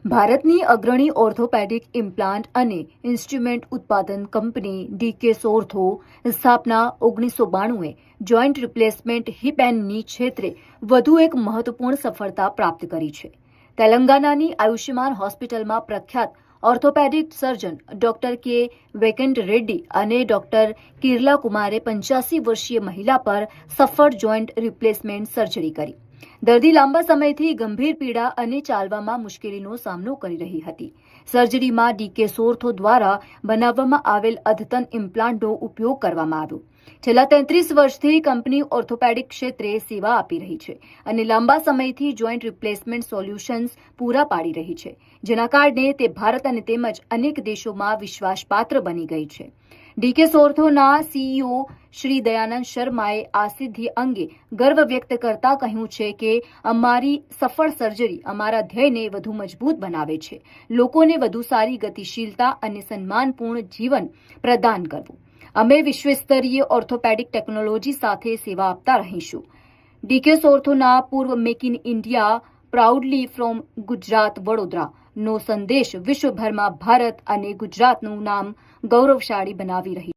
ભારતની અગ્રણી orthopaedic implant અને ઇન્સ્ટ્રુમેન્ટ ઉત્પાદન કંપની ડીકેસ ઓર્થો સ્થાપના 1992એ જોઇન્ટ રિપ્લેસમેન્ટ હિપ એન્ડ ની ક્ષેત્રે વધુ એક મહત્વપૂર્ણ સફળતા પ્રાપ્ત કરી છે. તેલંગાનાની આયુષ્યમાન હોસ્પિટલમાં પ્રખ્યાત ઓર્થોપેડિક સર્જન ડોક્ટર કે વેંકટ રેડ્ડી અને ડોક્ટર કિરલા કુમારે 85 વર્ષીય મહિલા પર સફળ જોઇન્ટ રિપ્લેસમેન્ટ સર્જરી કરી. દર્દી લાંબા સમયથી ગંભીર પીડા અને ચાલવામાં મુશ્કેલીનો સામનો કરી રહી હતી. સર્જરીમાં ડીકેસ ઓર્થો દ્વારા બનાવવામાં આવેલ અદ્યતન ઇમ્પ્લાન્ટનો ઉપયોગ કરવામાં આવ્યો. છેલ્લા 33 વર્ષથી કંપની ઓર્થોપેડિક ક્ષેત્રે સેવા આપી રહી છે અને લાંબા સમયથી જોઇન્ટ રિપ્લેસમેન્ટ સોલ્યુશન્સ પૂરા પાડી રહી છે, જેના કારણે તે ભારત અને તેમજ અનેક દેશોમાં વિશ્વાસપાત્ર બની ગઈ છે. ડીકેસ ઓર્થોના સીઈઓ શ્રી દયાનંદ શર્માએ આ સિદ્ધિ અંગે ગર્વ વ્યક્ત કરતા કહ્યું છે કે અમારી સફળ સર્જરી અમારા ધ્યેયને વધુ મજબૂત બનાવે છે, લોકોને વધુ સારી ગતિશીલતા અને સન્માનપૂર્ણ જીવન પ્રદાન કરવું. અમે વિશ્વસ્તરીય ઓર્થોપેડિક ટેકનોલોજી સાથે સેવા આપતા રહીશું. ડીકેસ ઓર્થોના પૂર્વ make in India proudly from Gujarat Vadodara નો સંદેશ વિશ્વભરમાં ભારત અને ગુજરાતનું નામ ગૌરવશાળી બનાવી રહી